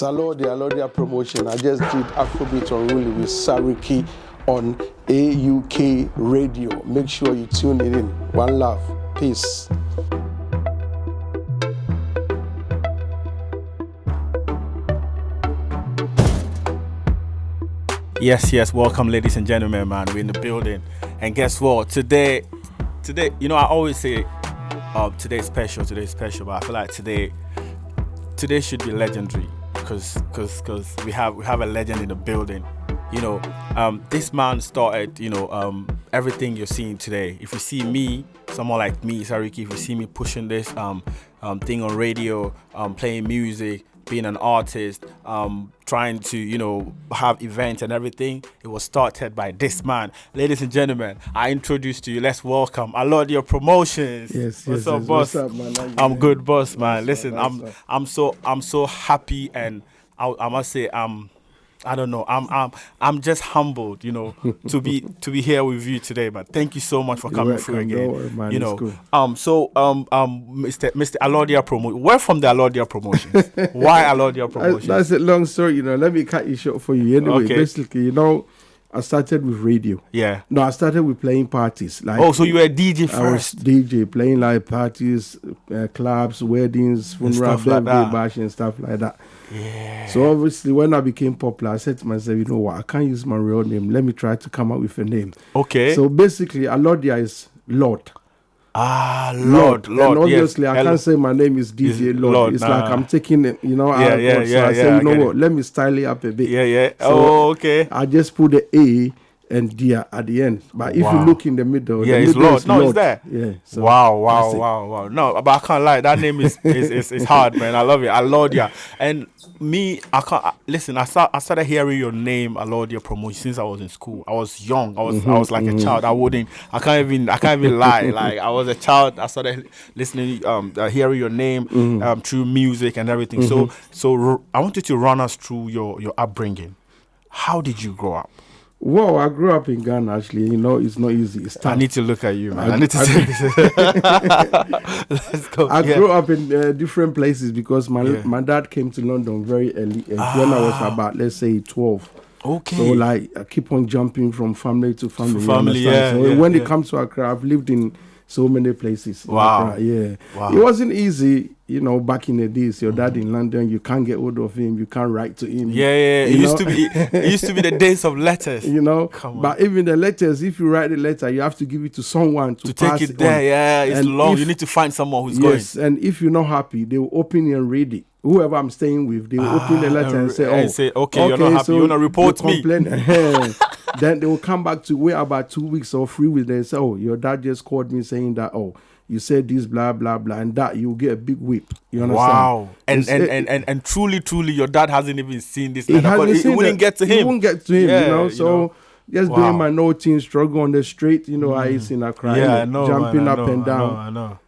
ALORDIA Promotion. I just did Afrobeatz Unruly with Sariki on AUK Radio. Make sure you tune it in. One love. Peace. Yes, welcome ladies and gentlemen, man. We're in the building. And guess what? Today, you know, I always say today's special, but I feel like today should be legendary because we have a legend in the building. You know, this man started, everything you're seeing today. If you see me, someone like me, Sariki, if you see me pushing this thing on radio, playing music, being an artist, trying to, have events and everything, it was started by this man. Ladies and gentlemen, I introduce to you, let's welcome ALORDIA Promotions. Yes. What's up, boss? What's up, man? I'm good, boss, man. Listen, I'm so happy, and I must say, I'm just humbled, to be here with you today, man. Thank you so much for coming through again. Don't worry, man. Mr. ALORDIA Promotion. Where from the ALORDIA Promotions? Why ALORDIA Promotions? That's a long story, Let me cut it short for you. Anyway, Okay. Basically, I started with radio. Yeah. No, I started with playing parties. So you were a DJ first? I was DJ, playing like parties, clubs, weddings, funeral, stuff like birthday that. bash and stuff like that. Yeah. So obviously, when I became popular, I said to myself, you know what, I can't use my real name. Let me try to come up with a name. Okay. So basically, ALORDIA is Lord. Lord. And obviously, yes. I can't say my name is DJ Lord. It's like I'm taking it, out of God. So I say, what, let me style it up a bit. Yeah. So okay. I just put the A and D at the end. But if you look in the middle, yeah, the it's middle Lord. is No, Lord. it's there. Yeah. So Wow. No, but I can't lie. That name is hard, man. I love it. ALORDIA. And me, I can't listen. I started hearing your name, ALORDIA Promotion, since I was in school. I was young. I was like a child. I can't even lie. Like I was a child. I started listening, hearing your name through music and everything. So I want you to run us through your upbringing. How did you grow up? Well, I grew up in Ghana, actually. It's not easy. It's tough. I need to look at you, man. I need to take this. Let's go. I grew up in different places because my dad came to London very early. When I was about, let's say, 12. Okay. So, I keep on jumping from family to family. So when it comes to Accra, I've lived in so many places. Wow. Yeah. Wow. It wasn't easy, back in the days. Your dad in London, you can't get hold of him. You can't write to him. Yeah. It used to be the days of letters. Come on. But even the letters, if you write the letter, you have to give it to someone to pass take it there. on. Yeah, it's long. You need to find someone who's going. Yes, and if you're not happy, they will open it and read it. Whoever I'm staying with, they will open the letter and say, okay, you're not happy. So you want to report me. Then they will come back to wait about 2 weeks or 3 weeks. They say, your dad just called me saying that, you said this, blah, blah, blah, and that you'll get a big whip. You understand? Wow. And truly, your dad hasn't even seen this letter. It wouldn't get to him. It wouldn't get to him, So just doing my no teen struggle on the street, how it's in Accra. Yeah, I know, jumping man, up and down. I know.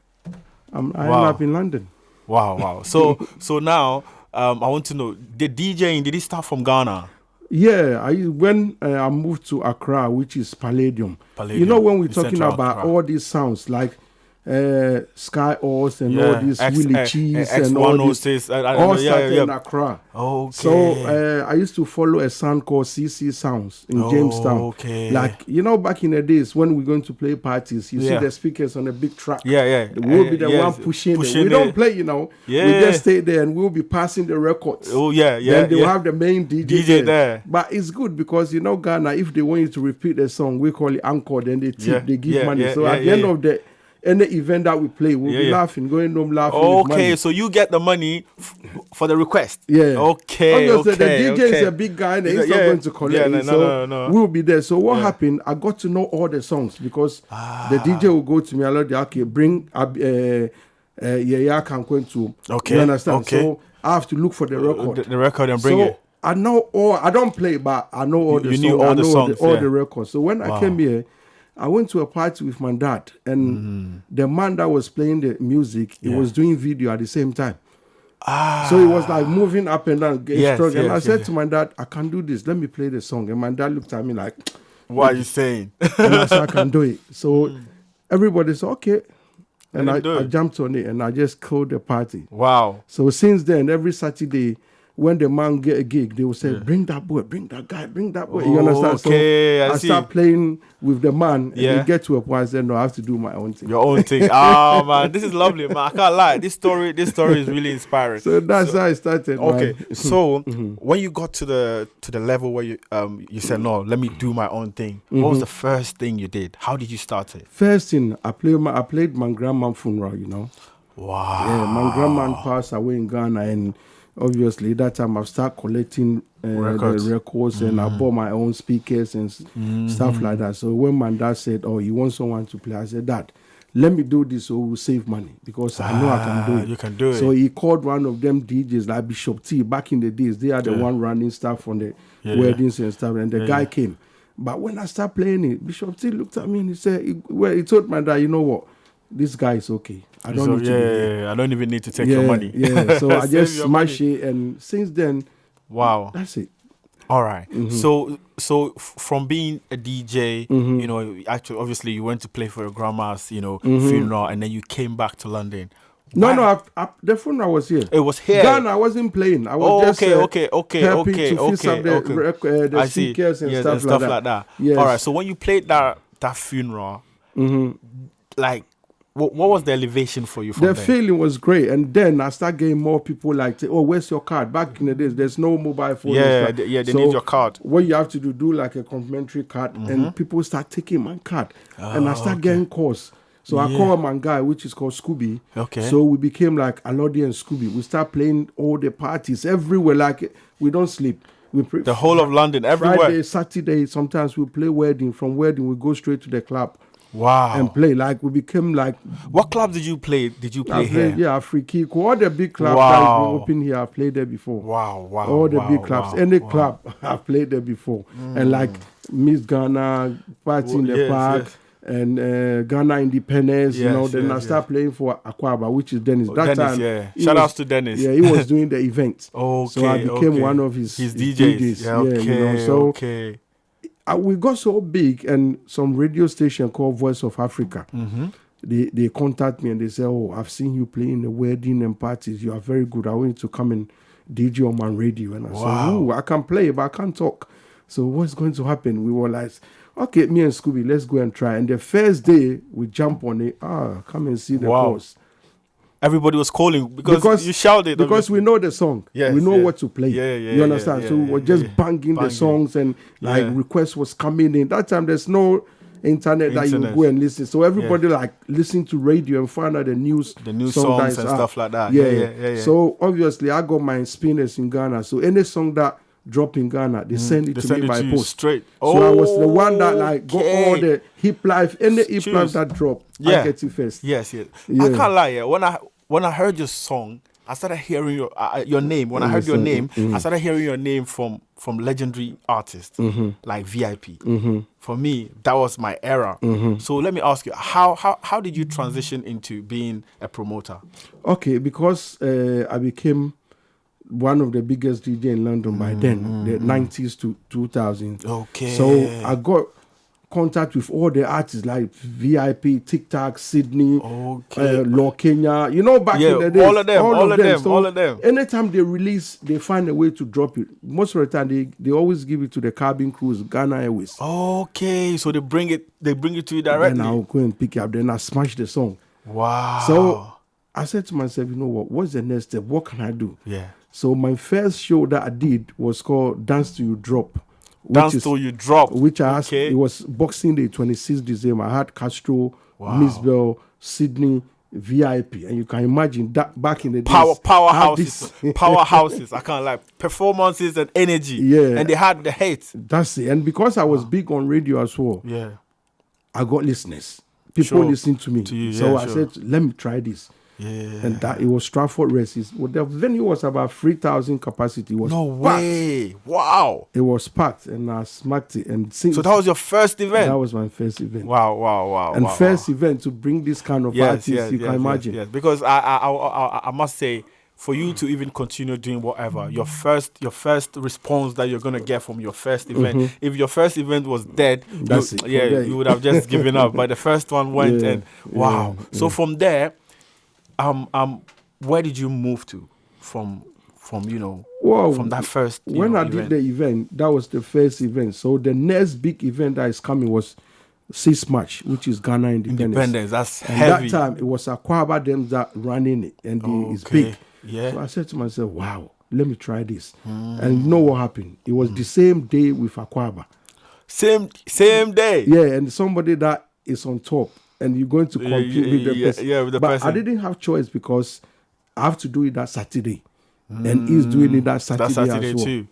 I end up in London. Wow. So now, I want to know, the DJing, did it start from Ghana? Yeah, when I moved to Accra, which is Palladium. When we're talking about all these sounds like Sky Oz and all these Willie Cheese and all this, all started in Accra. Okay. So I used to follow a sound called CC Sounds in Jamestown. Okay. Like, back in the days when we're going to play parties, you see the speakers on a big truck. Yeah. We'll be the one pushing it. We don't play, We just stay there and we'll be passing the records. Oh, yeah. Then they'll have the main DJ there. But it's good because, Ghana, if they want you to repeat the song, we call it encore, then they tip, they give money. So at the end of the any event that we play, we'll be laughing, going home laughing. Okay, so you get the money for the request. Yeah. Okay. Obviously, the DJ is a big guy and he's not going to collect it. So we'll be there. So what happened, I got to know all the songs because the DJ will go to me, okay, bring I'm going to. Okay. You understand? Okay. So I have to look for the record. The record and bring it. I know I don't play, but I know all the songs. You knew all the songs. All the records. So when I came here, I went to a party with my dad, and the man that was playing the music, he was doing video at the same time. So he was like moving up and down, struggling. I said to my dad, I can do this. Let me play the song. And my dad looked at me like, what are you saying? And I said, I can do it. So everybody said, okay. And I jumped on it and I just called the party. Wow. So since then, every Saturday, when the man get a gig, they will say, bring that boy, bring that guy, bring that boy. You understand? Okay, so I start playing with the man, and they get to a point, I said, no, I have to do my own thing. Your own thing. Oh man, this is lovely, man. I can't lie. This story is really inspiring. So that's how I started. Okay, man. so when you got to the level where you said, no, let me do my own thing. What was the first thing you did? How did you start it? First thing, I played my grandma's funeral, you know. Wow. Yeah, my grandma passed away in Ghana, and obviously that time I started collecting the records, and I bought my own speakers and stuff like that. So when my dad said, oh, you want someone to play, I said, Dad, let me do this so we'll save money, because I know I can do it. You can do it. So he called one of them DJs like Bishop T back in the days. They are the one running stuff on the weddings and stuff, and the guy came. But when I started playing it, Bishop T looked at me and he said, he told my dad, you know what? This guy is okay. I don't need to I don't even need to take your money. Yeah, so I just smashed it, and since then, wow, that's it. All right. So from being a DJ, you know, actually, obviously, you went to play for your grandma's, you know, funeral, and then you came back to London. No, the funeral was here. It was here. Ghana, I wasn't playing. I was okay. The speakers and stuff like that. Yes. All right. So when you played that funeral, like, what was the elevation for you from the there? feeling was great, and then I started getting more people like, oh, where's your card? Back in the days, there's no mobile phone. They need your card. What you have to do like a complimentary card, and people start taking my card, and I start getting calls. So I call my guy, which is called Scooby. Okay. So we became like ALORDIA and Scooby. We start playing all the parties everywhere. Like, we don't sleep. We the whole of London, everywhere. Friday, Saturday, sometimes we play wedding. From wedding, we go straight to the club. Wow. And play. Like, we became like... What club did you play? Did you play here? Yeah, Afriki. All the big clubs that we open here, I've played there before. Wow. All the big clubs. Any club, I've played there before. And like Miss Ghana, Party in the Park, and Ghana Independence, you know. Then I start playing for Aquaba, which is Dennis. That Dennis, time, shout out to Dennis. Yeah, he was doing the event. Okay, so I became one of his DJs. Yeah, okay, so we got so big, and some radio station called Voice of Africa, they contact me and they say, oh, I've seen you playing the wedding and parties. You are very good. I want you to come and DJ on my radio. And I said, oh, I can play, but I can't talk. So what's going to happen? We were like, okay, me and Scooby, let's go and try. And the first day, we jump on it. Come and see the course. Everybody was calling because you shouted. Because we know the song. Yes, we know what to play. You understand? So we were just banging the songs, and like requests was coming in. That time, there's no internet that you go and listen. So everybody like listen to radio and find out the new songs and stuff like that. Yeah. So obviously, I got my spinners in Ghana. So any song that drop in Ghana, they send it to me by post. Straight. So I was the one that like got all the hip life, any hip life that drop, I get it first. Yes. I can't lie. When I heard your song, I started hearing your name. When I heard your name, I started hearing your name from legendary artists like VIP. For me, that was my era. So let me ask you, how did you transition into being a promoter? Okay, because I became one of the biggest DJ in London by then, the 90s to 2000. Okay. So I got contact with all the artists like VIP, TikTok, Sydney, Law Kenya. You know, back in the days. All of them. Anytime they release, they find a way to drop it. Most of the time, they always give it to the cabin crews, Ghana Airways. Okay, so they bring it to you directly. Then I'll go and pick it up. Then I smash the song. Wow. So I said to myself, you know what? What's the next step? What can I do? Yeah. So my first show that I did was called Dance Till You Drop. Which I asked, it was Boxing Day, 26th December. I had Castro, Miss Bell, Sydney, VIP. And you can imagine that back in the days. Powerhouses. I can't lie. Performances and energy. Yeah. And they had the hate. That's it. And because I was big on radio as well, I got listeners. People listening to me. I said, let me try this. Yeah. And that it was Stratford Races. Well, the venue was about 3,000 capacity. It was way. Wow. It was packed, and I smacked it. And so that was your first event? That was my first event. Wow. And first event to bring this kind of artists, you can imagine. Yes. Because I must say, for you to even continue doing whatever, your first response that you're gonna get from your first event, if your first event was dead, you would have just given up. But the first one went, and wow. So from there, where did you move to from from Well, from that first? When I did the event, that was the first event. So the next big event that is coming was 6 March, which is Ghana Independence. That's and heavy. That time it was Akwaba them that running it, and it's big. Yeah. So I said to myself, wow, let me try this. And you know what happened? It was the same day with Akwaba. Same day. Yeah, and somebody that is on top, and you're going to compete with the person. Yeah, with the person. But I didn't have choice because I have to do it that Saturday. And he's doing it that Saturday as well. Too.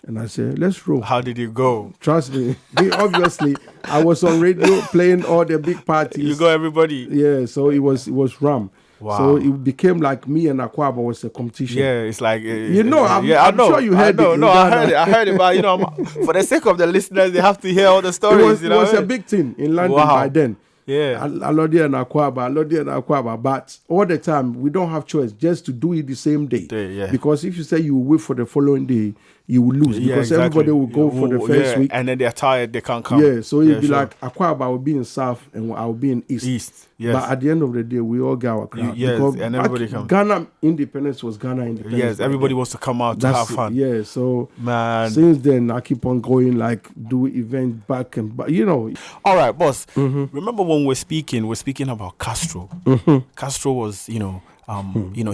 And I said, let's roll. How did it go? Trust me. Obviously, I was on radio playing all the big parties. You got everybody. Yeah, so it was ram. Wow. So it became like me and Akwaba was a competition. Yeah, it's like I'm sure you heard it. No, I heard it. But for the sake of the listeners, they have to hear all the stories. It was a big thing in London by then. Yeah, ALORDIA and Akwaba. But all the time, we don't have choice just to do it the same day. Because if you say you will wait for the following day, you will lose. Because everybody will go for the first week. And then they're tired, they can't come. Yeah, so it'll be like Akwaba will be in South and I will be in East. Yes. But at the end of the day, we all get our crowd. And everybody comes. Ghana Independence was Ghana Independence. Yes, everybody wants to come out to have fun. Yeah, so man, since then, I keep on going, like, do events back and back, All right, boss. Remember when we're speaking about Castro. Castro was, he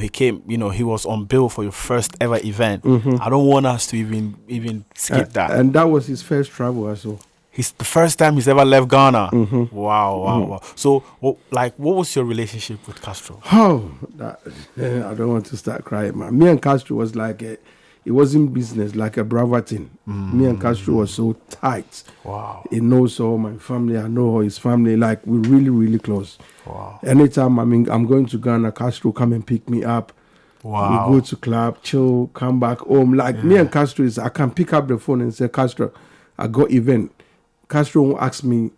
came, he was on bill for your first ever event. I don't want us to even skip that. And that was his first travel as well. It's the first time he's ever left Ghana. Wow. So, what was your relationship with Castro? I don't want to start crying, man. Me and Castro was like it wasn't business, like a brother thing. Me and Castro was so tight. Wow. He knows all my family. I know all his family. Like, we're really, really close. Wow. Anytime I'm going to Ghana, Castro come and pick me up. Wow. We go to club, chill, come back home. Like, me and Castro I can pick up the phone and say, Castro, I got event. Castro won't ask me,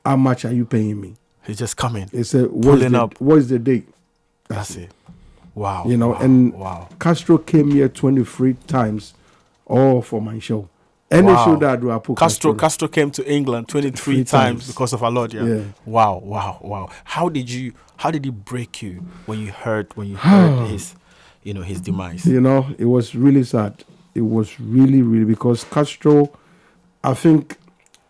how much are you paying me? He's just coming. He said, up. What is the date? That's it. Wow. Wow. Castro came here 23 times, all for my show. Any show that I do, I put Castro came to England 23 times because of ALORDIA. Yeah. Wow. How did he break you when you heard his demise? It was really sad. It was really, really, because Castro, I think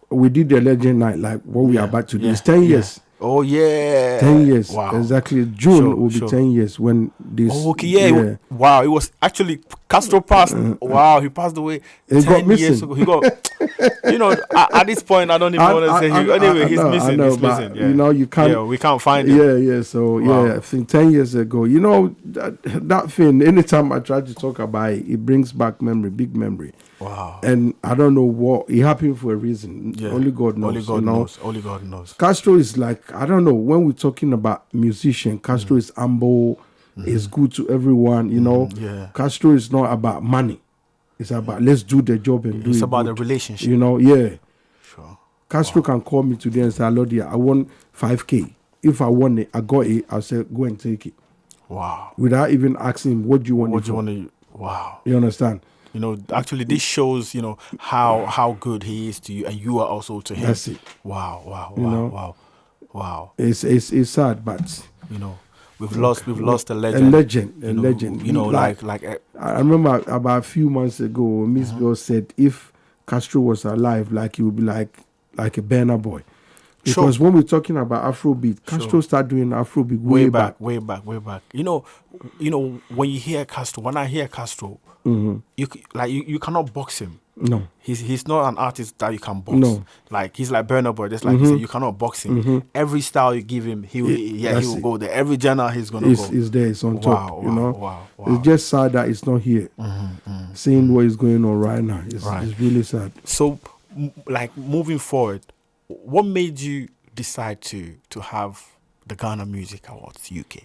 we did the Legend Night, like what we are about to do. It's 10 years. Oh, yeah. 10 years. Wow. Exactly. June will be 10 years when this. Oh, okay, yeah. Wow. It was actually Castro passed. Wow. He passed away 10 years ago. He got, at this point, I don't even want to say anyway, he's missing. He's missing. Yeah. You can't. Yeah, we can't find him. Yeah. So, I think 10 years ago, that thing, anytime I try to talk about it brings back big memory. Wow. And I don't know what, it happened for a reason. Yeah. Only God knows. Only God knows. Castro is like, I don't know, when we're talking about musician, Castro is humble, is good to everyone, Yeah. Castro is not about money. It's about, let's do the job and do it. It's about good. the relationship. Yeah. Sure. Castro can call me today and say, ALORDIA, I want 5K. If I want it, I got it, I'll say, go and take it. Wow. Without even asking him, what do you want it for? Wow. You understand? Actually, this shows, how good he is to you, and you are also to him. That's it. Wow. It's sad, but we've lost a legend. A legend. I remember about a few months ago, Miss Bell said if Castro was alive, like he would be like a Burna Boy. Because when we're talking about Afrobeat, Castro started doing Afrobeat way back. When you hear Castro, when I hear Castro, you cannot box him. No, he's not an artist that you can box. No, like he's like Burna Boy. Just like you said, you cannot box him. Every style you give him, he will go there. Every genre he's gonna go. He's there. It's on top. Wow. It's just sad that it's not here. Seeing what is going on right now, it's really sad. So, moving forward, what made you decide to have the Ghana Music Awards UK?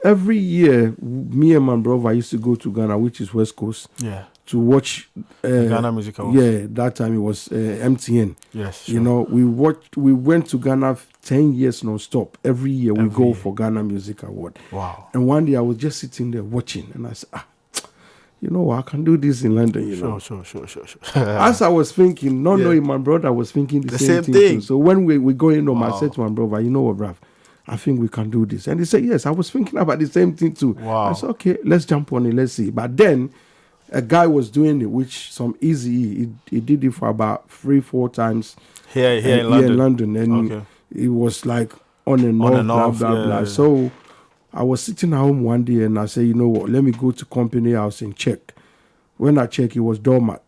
Every year, me and my brother used to go to Ghana, which is West Coast. Yeah. To watch Ghana Music Awards. Yeah, that time it was MTN. Yes. Sure. We went to Ghana 10 years non-stop. Every year we go for Ghana Music Award. Wow. And one day I was just sitting there watching, and I said, I can do this in London, Sure. As I was thinking, knowing my brother was thinking the same thing too. So when we going home, I said to my brother, you know what, bruv, I think we can do this. And he said, yes, I was thinking about the same thing too. Wow. I said, okay, let's jump on it, let's see. But then a guy was doing it, which some easy, he did it for about 3-4 times here in London. And it was like on and off, blah, blah. So I was sitting at home one day and I said, you know what, let me go to company house and check. When I checked, it was dormant.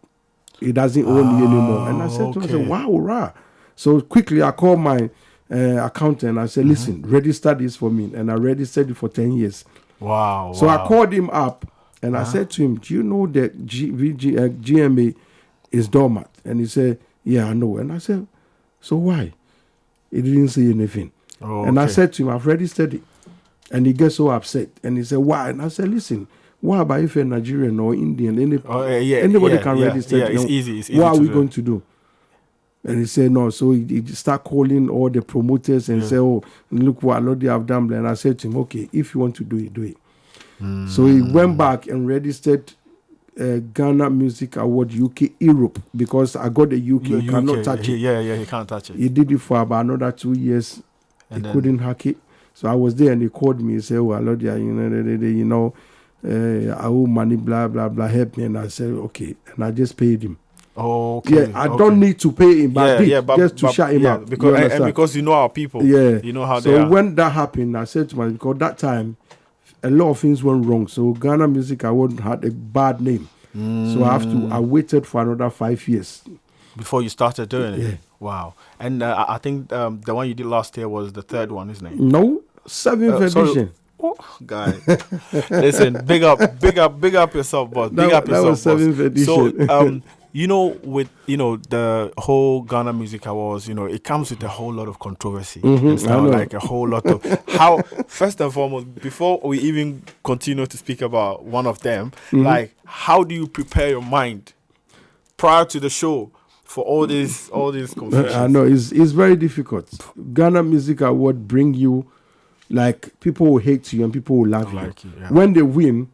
It doesn't own me anymore. And I said to him, wow, rah. So quickly I called my accountant. I said, listen, register this for me. And I registered it for 10 years. Wow. So I called him up and I said to him, do you know that GMA is dormant? And he said, yeah, I know. And I said, so why? He didn't say anything. And I said to him, I've registered it. And he gets so upset. And he said, why? And I said, listen, what about if you're Nigerian or Indian? Anybody can register. Yeah, it's easy. What are we going to do? And he said, no. So he started calling all the promoters and say, oh, look what ALORDIA have done. And I said to him, okay, if you want to do it, do it. So he went back and registered Ghana Music Award UK Europe because I got the UK. You cannot touch it. Yeah, he can't touch it. He did it for about another 2 years. And he couldn't hack it. So I was there and he called me and said, oh, ALORDIA, I owe money, blah, blah, blah, help me. And I said, okay. And I just paid him. Okay. Yeah, I don't need to pay him, but just to shut him up. Because you know our people. Yeah. You know how they are. So when that happened, I said to myself, because that time, a lot of things went wrong. So Ghana Music Award had a bad name. So I waited for another 5 years. Before you started doing it? Yeah. Wow. And I think the one you did last year was the third one, isn't it? No, 7th edition. Oh, guy. Listen, big up yourself, boss. Big up yourself, that was 7th edition. So, with the whole Ghana Music Awards, it comes with a whole lot of controversy. And stuff, like a whole lot of how. First and foremost, before we even continue to speak about one of them, like how do you prepare your mind prior to the show for all these confusions? I know it's very difficult. Ghana Music Award bring you. Like people will hate you and people will love you. Yeah. When they win,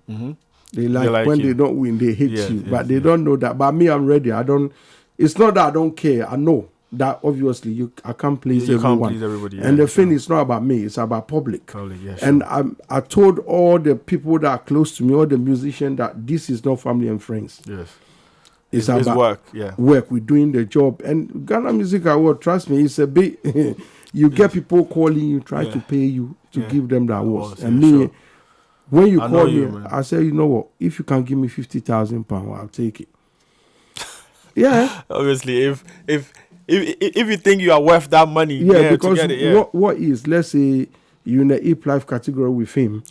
they like when you. they don't win, they hate you. But they don't know that. But me, I'm ready. It's not that I don't care. I know that obviously I can't please everyone. Can't please everybody. And the thing is not about me. It's about public. And I told all the people that are close to me, all the musicians, that this is not family and friends. Yes. It's about work. Yeah. Work. We're doing the job. And Ghana Music Award, trust me, it's a bit. You get people calling you, try to pay you to give them the awards. And me, when you call me, I say, you know what? If you can give me £50,000, I'll take it. Yeah. Obviously, if you think you are worth that money, because to get it, what is? Let's say you're in the Hip Life category with him,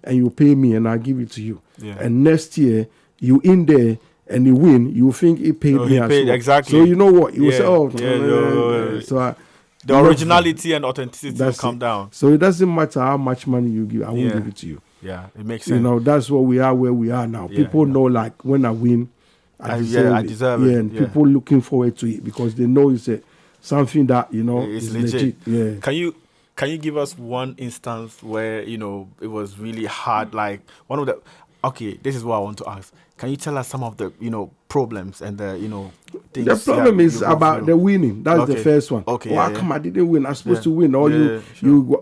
and you pay me, and I give it to you. Yeah. And next year you in there. And you win, you think he paid me as well. Exactly. So you know what? You will say, so the originality and authenticity will come down. So it doesn't matter how much money you give, I won't give it to you. Yeah, it makes sense. That's what we are where we are now. People know, like, when I win, I deserve it. Yeah, and people looking forward to it because they know it's something that, it's is legit. Yeah. Can you give us one instance where, it was really hard? Like, one of the... Okay, this is what I want to ask. Can you tell us some of the, problems and the, things? The problem is about the winning. That's the first one. Okay. How come I didn't win? I'm supposed to win. Or you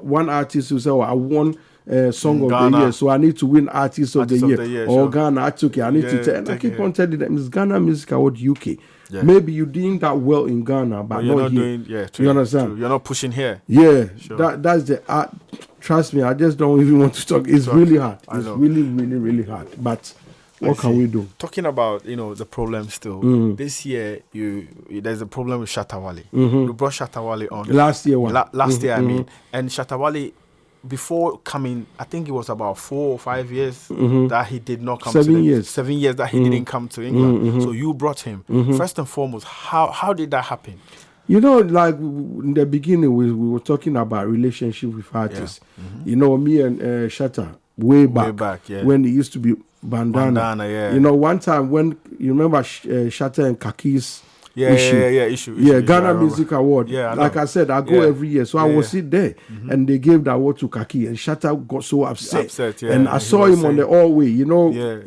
one artist who say, I won Song of the Year, so I need to win Artist of the Year. Or Ghana, I took it. I need to tell. And I keep on telling them, it's Ghana Music Award UK. Yeah. Maybe you're doing that well in Ghana, but you're not here. Doing, you understand? True. You're not pushing here. Yeah, that's the art. Trust me, I just don't even want to talk. It's really hard. It's really, really, really hard. But what can we do? Talking about, the problem still. This year, there's a problem with Shatta Wale. You brought Shatta Wale on. Last year, last year, I mean. And Shatta Wale, before coming, I think it was about 4 or 5 years that he did not come 7 years. 7 years that he didn't come to England. So you brought him. First and foremost, how did that happen? Like in the beginning, we were talking about relationship with artists. Me and Shatta, way back when it used to be Bandana. One time when, you remember Shatta and Kaki's issue. Ghana Music Award. Like I said, I go every year. So I was sit there and they gave the award to Kaki and Shatta got so upset. And I saw him on the hallway,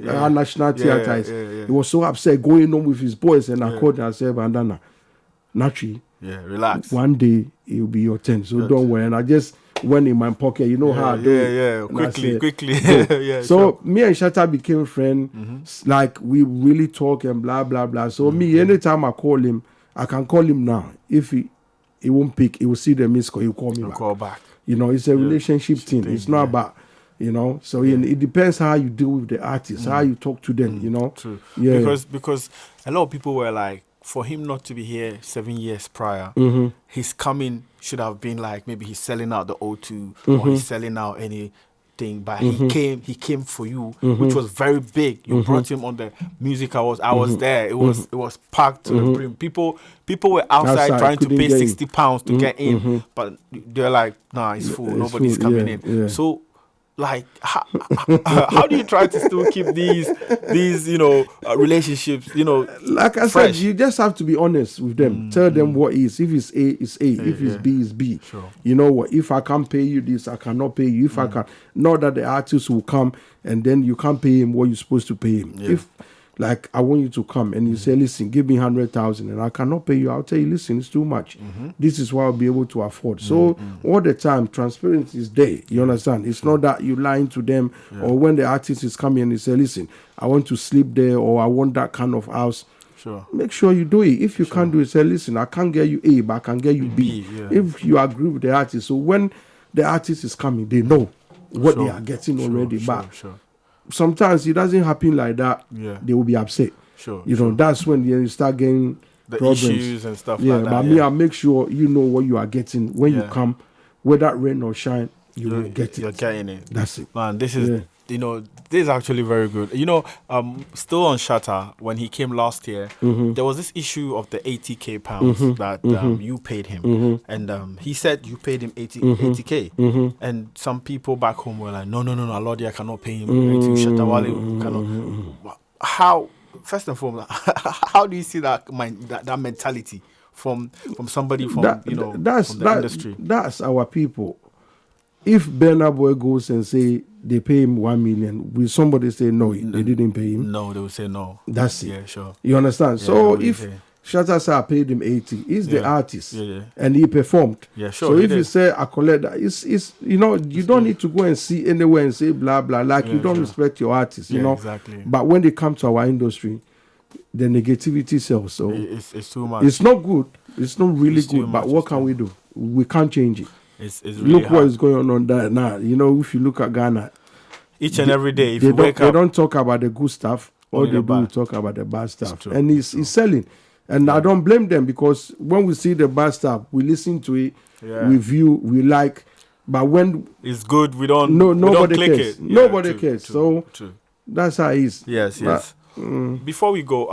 our National Theatre. He was so upset going on with his boys and I called him and said, Bandana, naturally, relax. One day it will be your turn. So don't worry. And I just went in my pocket. You know how I do it. Yeah, And quickly. Yeah. So me and Shatta became friends. Like we really talk and blah blah blah. So me, anytime I call him, I can call him now. If he won't pick, he will see the missed call. He'll call me back. Call back. You know, it's a relationship thing. It's not about. You know, so it depends how you deal with the artists, how you talk to them. You know, True. Yeah. Because a lot of people were like, for him not to be here 7 years prior, his coming should have been like maybe he's selling out the O2 or he's selling out anything. But he came for you, which was very big. You brought him on the music awards. I was there. It was packed to the brim. People were outside trying to pay £60 to get in, but they're like, nah, it's full. Nobody's coming in. Yeah. So. Like how do you try to still keep these relationships, like I fresh? said, you just have to be honest with them. Tell them what is. If it's A, it's A. If it's B, it's B. Sure. You know what? If I can't pay you this, I cannot pay you. If I can, not that the artist will come and then you can't pay him what you're supposed to pay him. If like I want you to come and you say, listen, give me 100,000 and I cannot pay you, I'll tell you, listen, it's too much. This is what I'll be able to afford. So all the time, transparency is there. You understand? It's not that you lying to them or when the artist is coming and they say, listen, I want to sleep there or I want that kind of house. Sure. Make sure you do it. If you can't do it, say, listen, I can't get you A, but I can get you B. If you agree with the artist. So when the artist is coming, they know what they are getting already. But sometimes it doesn't happen like that. They will be upset. You know, that's when you start getting the problems. Issues and stuff like that. But me, I make sure you know what you are getting when you come, whether rain or shine, you will get it. You're getting it. That's it. Man, this is this is actually very good. Still on Shatta, when he came last year, there was this issue of the 80k pounds that you paid him, and he said you paid him 80k, and some people back home were like, no, ALORDIA cannot pay him 80. Shatta Wale cannot. How? First and foremost, how do you see that mentality from somebody from from the industry? That's our people. If Burna Boy goes and say they pay him 1 million, will somebody say no, they didn't pay him? No, they will say no. That's it. Yeah, sure. You understand? Yeah, so if Shatta say I paid him 80, he's the artist, and he performed. Yeah, sure. So if you say I collect that, it's you don't need to go and see anywhere and say blah blah like you don't respect your artist. You know exactly. But when they come to our industry, the negativity sells. So it's too much. It's not good. It's not really good. But what can we do? We can't change it. It's really look hard. What is going on there now. If you look at Ghana, each and every day, if you wake up, they don't talk about the good stuff. All they do is talk about the bad stuff, and it's selling. And I don't blame them because when we see the bad stuff, we listen to it, we view, we like. But when it's good, we don't. Nobody we don't cares. It. Nobody cares. So that's how it is. Yes. Before we go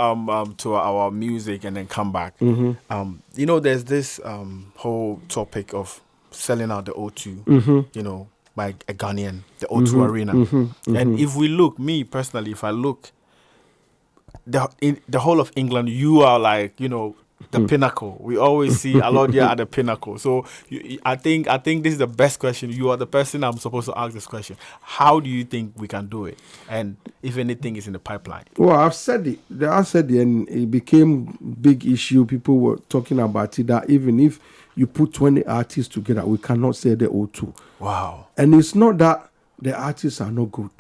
to our music and then come back, there's this whole topic of selling out the O2, by a Ghanaian, the O2 Arena. And if we look, me personally, if I look, in the whole of England, you are like, the pinnacle. We always see ALORDIA at the pinnacle. So I think this is the best question. You are the person I'm supposed to ask this question. How do you think we can do it? And if anything is in the pipeline? Well, I've said it. I said it, and it became big issue. People were talking about it, that even if you put 20 artists together, we cannot say the O2. Wow. And it's not that the artists are not good.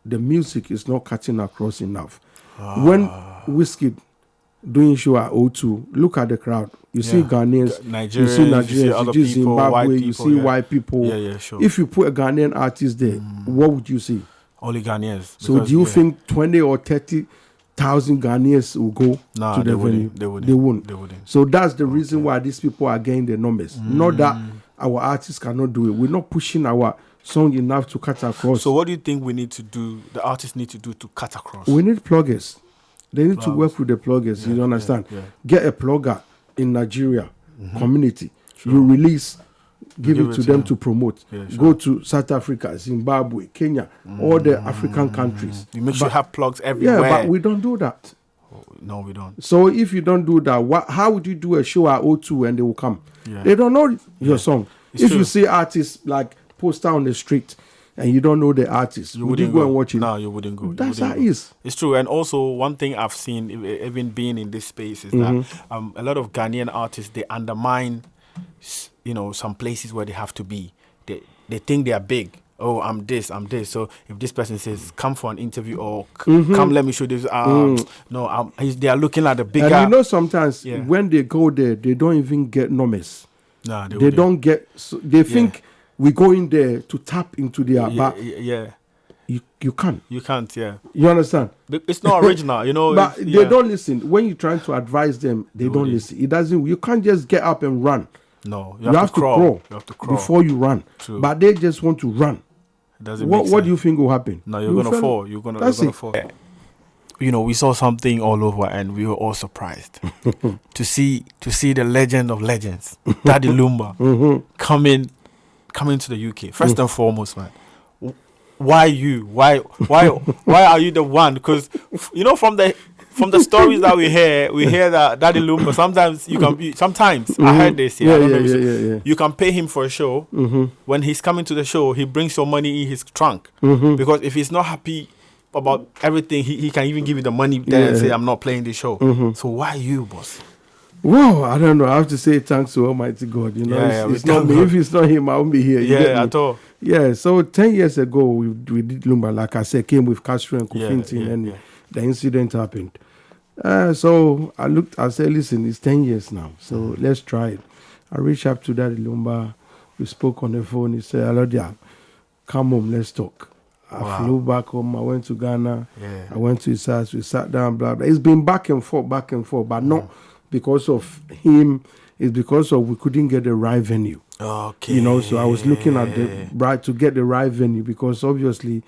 The music is not cutting across enough. When Wizkid doing show at O2, look at the crowd. You see Ghanaians, you see Nigerians, you see Zimbabwe, you see white people. Yeah, sure. If you put a Ghanaian artist there, what would you see? Only Ghanaians. So do you think 20 or 30,000 Ghanaians will go to the venue? They wouldn't. So that's the reason why these people are getting the numbers. Not that our artists cannot do it. We're not pushing our song enough to cut across. So what do you think we need to do, the artists need to do to cut across? We need pluggers. They need to work with the pluggers. You understand? Get a plugger in Nigeria community. Sure. You release, give it to them to promote. Go to South Africa, Zimbabwe, Kenya, all the African countries. You make sure you have plugs everywhere. Yeah, but we don't do that. No, we don't. So if you don't do that, how would you do a show at O2 and they will come? They don't know your song. It's true. You see artists like poster on the street and you don't know the artist, would you go and watch it? No, you wouldn't go. That's how it is. It's true. And also one thing I've seen, even being in this space, is that a lot of Ghanaian artists, they undermine some places where they have to be. they think they are big. Oh, I'm this. So if this person says, come for an interview or come, let me show this. No, they are looking at the bigger. And you know, sometimes when they go there, they don't even get numbers. Nah, they don't get. So they think we go in there to tap into their back. Yeah. You can't. You can't. Yeah. You understand? It's not original, you know. But they don't listen. When you're trying to advise them, they don't listen. It doesn't. You can't just get up and run. No, you have to crawl. You have to crawl before you run. True. But they just want to run. What do you think will happen? No, you're gonna fall. You're gonna fall. You know, we saw something all over, and we were all surprised to see the legend of legends, Daddy Lumba, coming to the UK. First and foremost, man, why you? Why are you the one? Because you know, from the stories that we hear that Daddy Lumba, sometimes I heard this. You can pay him for a show. When he's coming to the show, he brings your money in his trunk. Because if he's not happy about everything, he can even give you the money there and say, I'm not playing the show. So why you, boss? Well, I don't know. I have to say thanks to Almighty God. You know, it's not me. If it's not him, I won't be here. At all. Yeah, so 10 years ago, we did Lumba, like I said, came with Castro and Kofintin, and the incident happened. So I said, listen, it's 10 years now, so let's try it. I reached out to Daddy Lumba. We spoke on the phone. He said, ALORDIA, come home, let's talk. I flew back home. I went to Ghana. I went to his house. We sat down, blah, blah. It's been back and forth, but not because of him. It's because of we couldn't get the right venue. Okay. You know, so I was looking at to get the right venue, because obviously,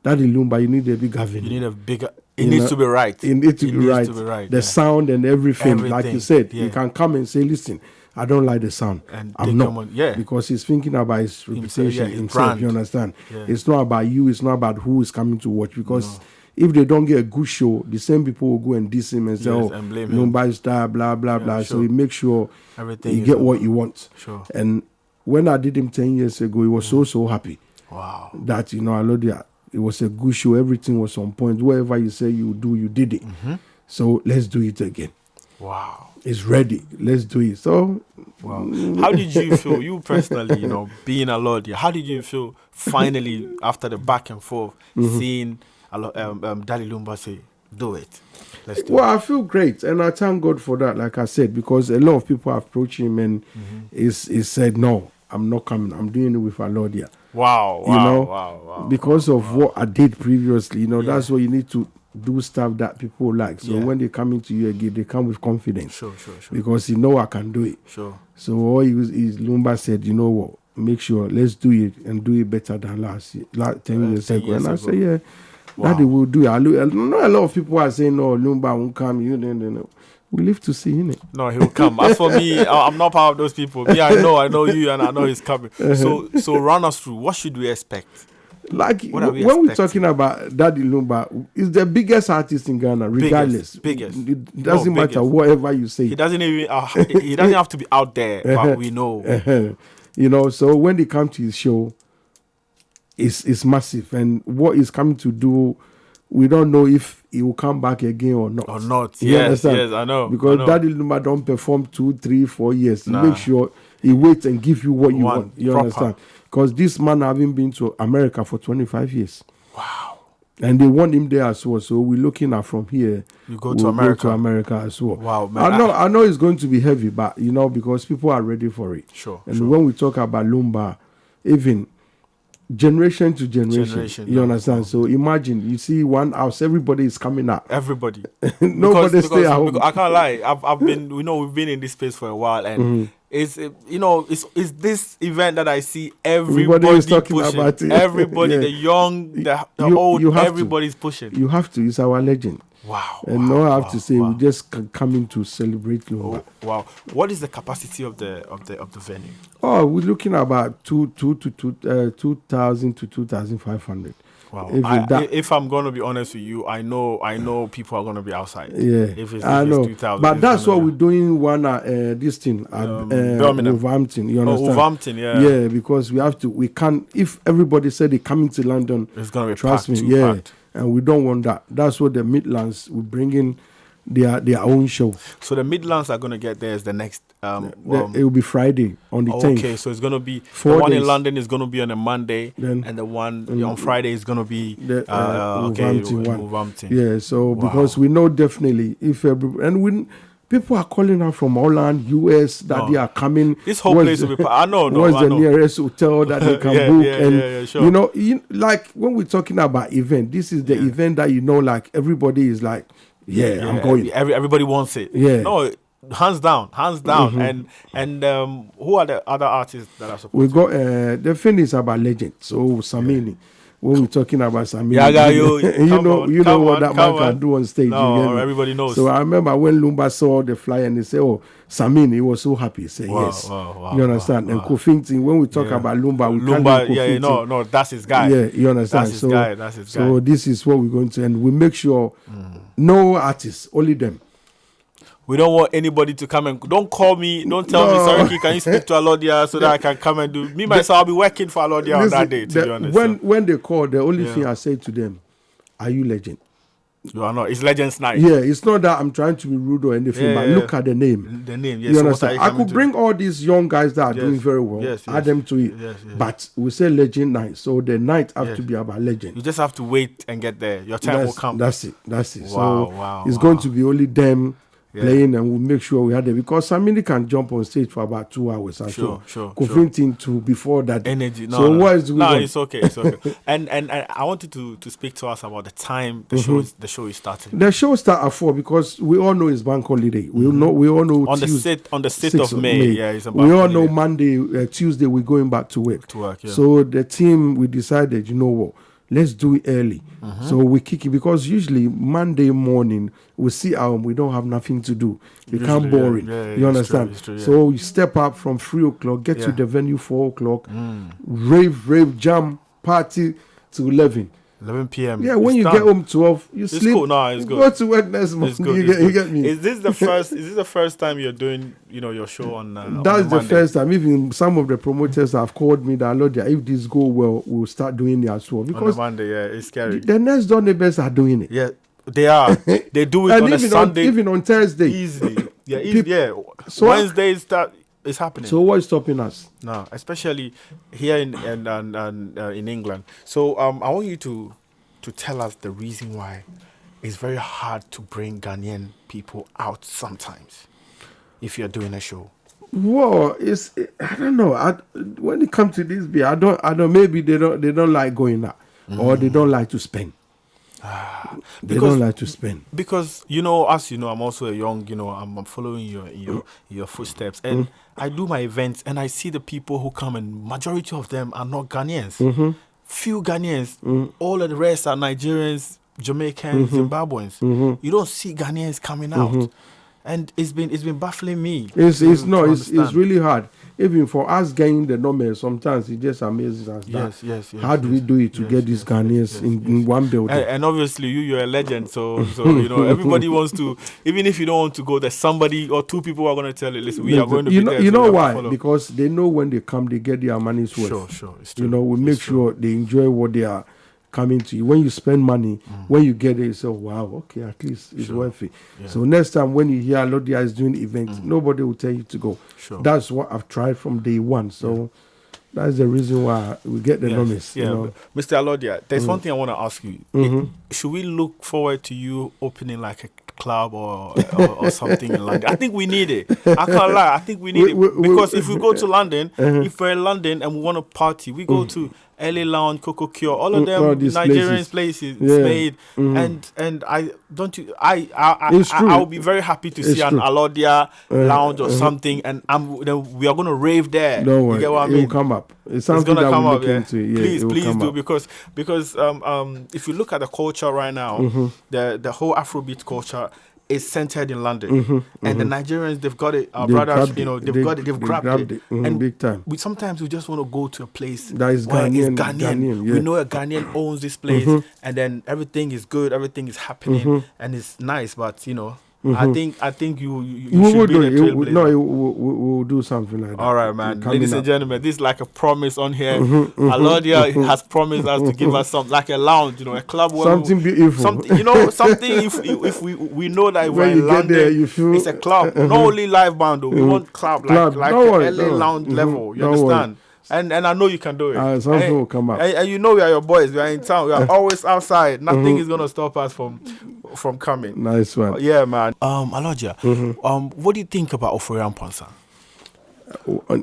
Daddy Lumba, you need a bigger venue. You need a bigger. It needs to be right. It needs to be right. The sound and everything. Like you said, you can come and say, listen, I don't like the sound. And I'm not. Because he's thinking about his reputation, himself, you understand? It's not about you. It's not about who is coming to watch. Because if they don't get a good show, the same people will go and diss him and say, and blame him. Lumba is that, blah, blah, blah. Sure. So he makes sure everything you get what you want. Sure. And when I did him 10 years ago, he was so happy. Wow. That, you know, ALORDIA, it was a good show. Everything was on point. Whatever you say you do, you did it. So let's do it again. Wow. It's ready. Let's do it. So, wow. How did you feel, you personally, you know, being ALORDIA? How did you feel finally after the back and forth, seeing Daddy Lumba say, do it? Let's do it. I feel great, and I thank God for that, like I said, because a lot of people approached him and he said, no, I'm not coming. I'm doing it with ALORDIA. Wow. Because of what I did previously, you know, that's what you need to do, stuff that people like. So when they come into you again, they come with confidence. Sure. Because you know I can do it. Sure. So all Lumba said, you know what, make sure, let's do it and do it better than last 10 years ago. And I said, Daddy will do it. I know a lot of people are saying, no, Lumba won't come. You know. We live to see him. No, he will come. As for me, I'm not part of those people. Me, I know you, and I know he's coming. So run us through. What should we expect? Like when we're talking about Daddy Lumba, he's the biggest artist in Ghana, regardless. Biggest. It doesn't matter whatever you say. He doesn't even. He doesn't have to be out there, but we know. You know, so when they come to his show, it's massive, and what he's coming to do, we don't know if he will come back again or not. Yes, I know. Because Daddy Lumba don't perform 2, 3, 4 years. He make sure he waits and give you what you want. You understand? Because this man having been to America for 25 years. Wow. And they want him there as well. So we're looking at from here. You go to America. Go to America as well. Wow, man. I know it's going to be heavy, but you know, because people are ready for it. Sure. And when we talk about Lumba, even generation to generation, you understand? So imagine, you see one house, everybody is coming out. Everybody. Nobody stay at home. I can't lie. We've been in this space for a while, and it's this event that I see everybody is talking pushing. About it. Everybody, the young, the old, everybody's pushing. You have to. It's our legend. Wow. And I have to say, we just coming to celebrate Lumba. Wow. What is the capacity of the venue? Oh, we're looking at about 2,000 to 2,500. Wow. If I'm going to be honest with you, I know people are going to be outside. Yeah. If it's 2,000. But that's what we're doing this thing at Wolverhampton. You understand? Wolverhampton, yeah. Yeah, because we can't, if everybody said they're coming to London, it's going to be trust me, packed. And we don't want that. That's what the Midlands, we're bringing their own show. So the Midlands are going to get there is the next. It will be Friday on the 10th. Okay, so it's going to be 4 the one days. in London is going to be on a Monday, Then, and the one on Friday is going to be Wolverhampton. Yeah, so because we know definitely if people are calling out from Holland, US that they are coming. This whole place will be. I know. What's the nearest hotel that they can book? Sure. You know, like when we're talking about event, this is the event that like everybody is like, I'm going. Everybody wants it. Yeah. No, hands down. And who are the other artists that are supposed? We got the thing is about legend. So Samini. When we're talking about Samini, you know what that man can do on stage. No, everybody knows. So I remember when Lumba saw the flyer and he said, "Oh, Samini," he was so happy. He said, "Yes." You understand? And Kofinting, when we talk about Lumba, we can't do Kofinting. That's his guy. Yeah, you understand? That's his guy. That's his guy. So this is what we're going to, and we make sure no artists, only them. We don't want anybody to come and don't call me. Don't tell me, Sariki, can you speak to ALORDIA so that I can come and do. Me myself, I'll be working for ALORDIA on that day. To be honest, when they call, the only thing I say to them, "Are you legend?" You are not. It's Legends Night. Yeah, it's not that I'm trying to be rude or anything, but look at the name. The name, yes. You understand? I could bring all these young guys that are doing very well, add them to it. But we say Legend Night, so the night have to be about legend. You just have to wait and get there. Your time will come. That's it. Wow, it's going to be only them playing, and we'll make sure we have it because Samini can jump on stage for about 2 hours. Sure. Convincing to before that energy. What is it's okay. and I wanted to speak to us about the time the show is starting. The show starts at 4 because we all know it's bank holiday. We all know on the 6th of May. Yeah, it's a bank we all holiday. know Monday, Tuesday we're going back to work. Yeah. So the team we decided, you know what? Let's do it early. So we kick it because usually Monday morning we see we don't have nothing to do. It can't boring. You understand? It's true. So we step up from 3 o'clock, get to the venue 4 o'clock, rave, jam, party to 11 p.m. Yeah, when you get home 12, you sleep. Cool. No, it's good. Go to work next month. You get me? Is this the first time you're doing your show on? That's the first time. Even some of the promoters have called me that ALORDIA, if this go well, we'll start doing it as well. Because on the Monday, it's scary. The next door neighbors are doing it. Yeah, they are. They do it on a Sunday, even on Thursday. Easily. Yeah, So Wednesday it's happening. So what is stopping us? No, especially here in England. So I want you to tell us the reason why it's very hard to bring Ghanaian people out sometimes if you're doing a show. Well, I don't know. When it comes to this beer, I don't. Maybe they don't like going out, or they don't like to spend. They don't like to spend because as you know, I'm also a young. I'm following your footsteps, and I do my events, and I see the people who come, and majority of them are not Ghanaians. Few Ghanaians, all of the rest are Nigerians, Jamaicans, Zimbabweans. You don't see Ghanaians coming out, and it's been baffling me. It's really hard. Even for us getting the numbers, sometimes it just amazes us. Yes. How do we do it to get these Ghanaians in one building? And obviously, you're a legend, so everybody wants to. Even if you don't want to go, there's somebody or two people who are going to tell you, listen, we are going to be there. You know why? Because they know when they come, they get their money's worth. Sure. It's true. We make sure they enjoy what they are coming to you. When you spend money, when you get it, you say, wow, okay, at least it's worth it. So next time when you hear ALORDIA is doing events, nobody will tell you to go. That's what I've tried from day one. So that's the reason why we get the numbers. Mr. ALORDIA, there's one thing I want to ask you. Should we look forward to you opening like a club or something in London? I think we need it. I can't lie. I think we need it. Because if we go to London, if we're in London and we want to party, we go to LA Lounge, Coco Cure, all of them Nigerian places made, and I will be very happy to see an ALORDIA lounge or something, and we are going to rave there. Don't worry, you get what I mean? It will come up. It's something that we're looking into. Yeah, please do because if you look at the culture right now, the whole Afrobeat culture is centered in London, and the Nigerians, they've got it. Our brothers, they've grabbed it, and big time. Sometimes we just want to go to a place that is Ghanaian. We know a Ghanaian owns this place, and then everything is good, everything is happening, and it's nice. But I think you should be the trailblazer. No, we'll do something like that. All right, man. Ladies and gentlemen, this is like a promise on here. ALORDIA has promised us to give us some, like a lounge, a club. Something beautiful. Something, something. If we know that we're in London, there, you feel it's a club. Not only live band, though. We want club like LA lounge level. You understand? And I know you can do it. Something will come up. And you know we are your boys. We are in town. We are always outside. Nothing is gonna stop us from coming. Nice one. Yeah, man. ALORDIA, what do you think about Oforian Ponsa?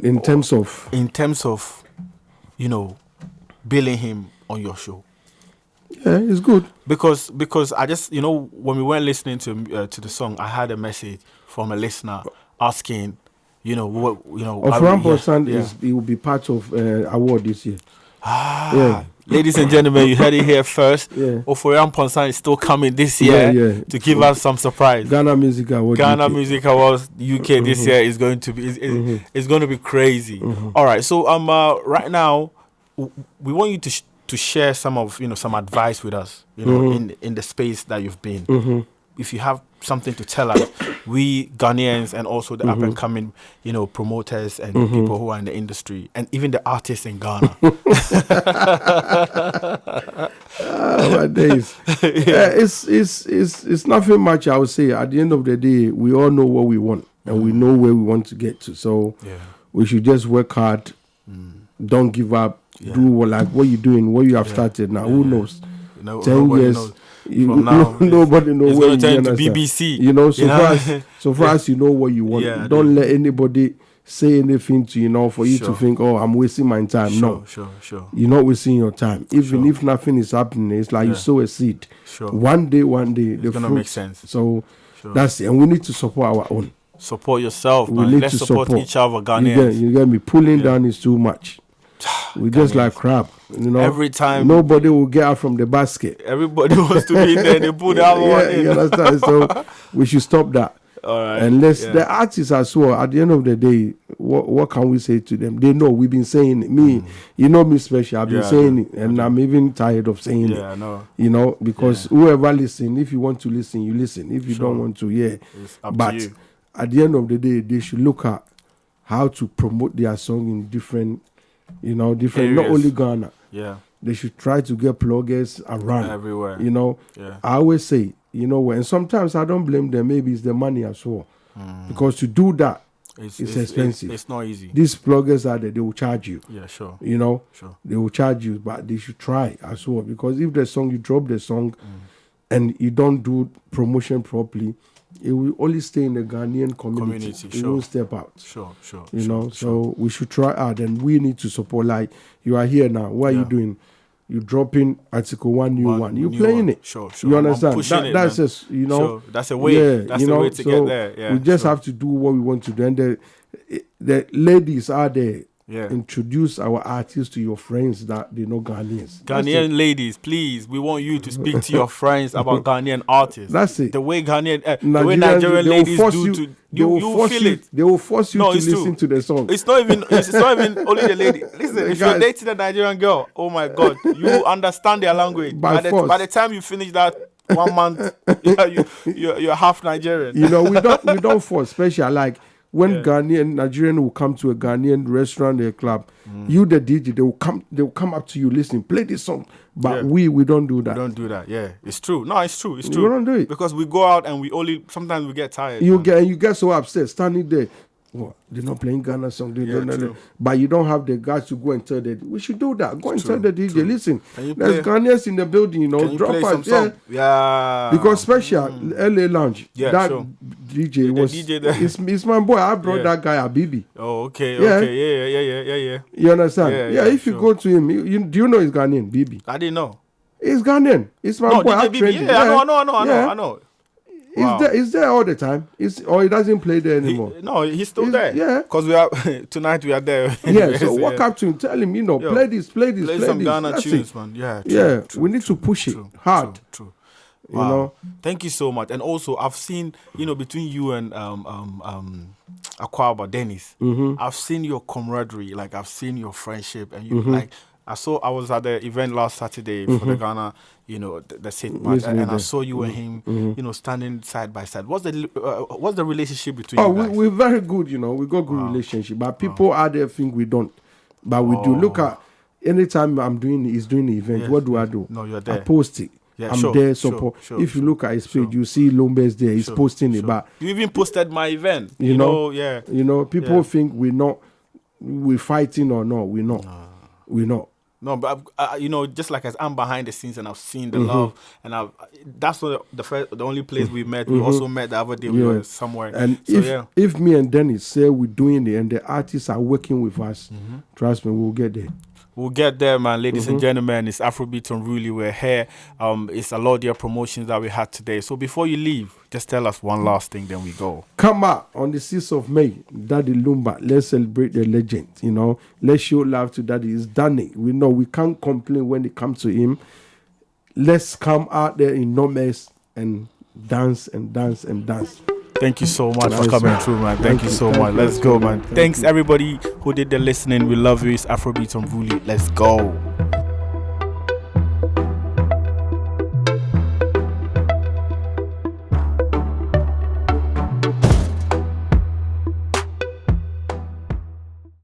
In terms of, billing him on your show. Yeah, it's good. Because I just, when we weren't listening to the song, I had a message from a listener asking, Oforian Ponsa he will be part of award this year. Ladies and gentlemen, you heard it here first. Oforian Ponsa is still coming this year to give us some surprise. Ghana Music Awards UK this year is going to be it's going to be crazy. All right, so right now we want you to share some of some advice with us. In the space that you've been. If you have something to tell us, we Ghanaians and also the up and coming, promoters and people who are in the industry and even the artists in Ghana. My days. It's nothing much. I would say at the end of the day, we all know what we want and we know where we want to get to. So we should just work hard. Don't give up. Do what you're doing, what you have started. Now, who knows? 10 years. Knows. From now, nobody knows what you want. BBC. So far as you know what you want, don't let anybody say anything to for you to think, oh, I'm wasting my time. Sure. You're not wasting your time. Even if nothing is happening, it's like you sow a seed. One day, it's gonna make sense. So that's it, and we need to support our own. Support yourself. Let's support each other, Ghanaians. You get me? Pulling down is too much. We just like crap, Every time nobody will get out from the basket. Everybody wants to be there. They put that one in. You understand? So we should stop that. All right. And the artists as well. At the end of the day, what can we say to them? They know we've been saying it. Me, me special. I've been saying it, and I'm even tired of saying it. I know. Because whoever listen, if you want to listen, you listen. If you don't want to, it's up to you. At the end of the day, they should look at how to promote their song in different areas. Not only Ghana. They should try to get pluggers around everywhere. I always say, and sometimes I don't blame them. Maybe it's the money as well, because to do that, it's expensive. It's not easy. These pluggers are there; they will charge you. Yeah, sure. Sure. They will charge you, but they should try as well, because if you drop the song, and you don't do promotion properly, it will only stay in the Ghanaian community. It won't step out. Sure. So we should try hard, and we need to support. Like, you are here now. What are you doing? You dropping article one new one. You playing it. Sure. You understand? That's just Sure. That's a way. Yeah, that's the way to get there. Yeah. We just have to do what we want to do. And the ladies are there. Introduce our artists to your friends that they know Ghanaians. Ghanaian ladies, please, we want you to speak to your friends about Ghanaian artists. That's it. The way Nigerian ladies do you feel it. They will force you to listen to the song. It's not even only the lady. Listen, if you're dating a Nigerian girl, oh my God, you understand their language. By the time you finish that 1 month, you're half Nigerian. We don't force, especially like when Nigerian will come to a Ghanaian restaurant or a club, you the DJ, they will come up to you, listen, play this song. But we don't do that. We don't do that. Yeah, it's true. No, it's true. We don't do it because we go out and sometimes we get tired. You get so upset standing there. What? They're not playing Ghana song. But you don't have the guys to go and tell them. We should do that. Go and tell the DJ, listen, there's Ghanaians in the building, drop out. Yeah. Because special LA Lounge, DJ was it's my boy. I brought that guy Abibi. Oh, okay. Yeah. You understand? Yeah, if you go to him, do you know he's Ghanaian, Bibi? I didn't know. He's Ghanaian. It's my boy. I know. Wow. Is there all the time? Or he doesn't play there anymore? He's still there. Yeah. Because tonight we are there. So walk up to him, tell him, play this. Play some Ghana tunes, man. Yeah. True, we need to push it hard. True. Wow. Thank you so much. And also, I've seen, between you and Akwaba Dennis, I've seen your camaraderie, like I've seen your friendship, and you like I was at the event last Saturday for the Ghana, the sit match, and I saw you and him, standing side by side. What's the relationship between you guys? We're very good, we got good relationship, but people out there think we don't, but we do. Look at anytime he's doing the event, what do I do? No, you're there. I post it. Yeah, I'm there support. If you look at his page, you see Lombe's there. He's posting it, but you even posted my event. People think we're fighting or not. We're not. We're not. No, but just like as I'm behind the scenes and I've seen the love, and that's not the only place we met. We also met the other day. We were somewhere. And if me and Dennis say we're doing it, and the artists are working with us, trust me, we'll get there. We'll get there, man. Ladies and gentlemen, it's Afrobeatz Unruly. We're here. It's ALORDIA Promotions that we had today. So before you leave, just tell us one last thing, then we go. Come out on the 6th of May, Daddy Lumba. Let's celebrate the legend, Let's show love to Daddy. He's done it. We know we can't complain when it comes to him. Let's come out there in numbers and dance and dance and dance. Thank you so much for coming through, man. Thank you so much. Let's go, man. Thanks, everybody who did the listening. We love you. It's Afrobeatz Unruly. Let's go.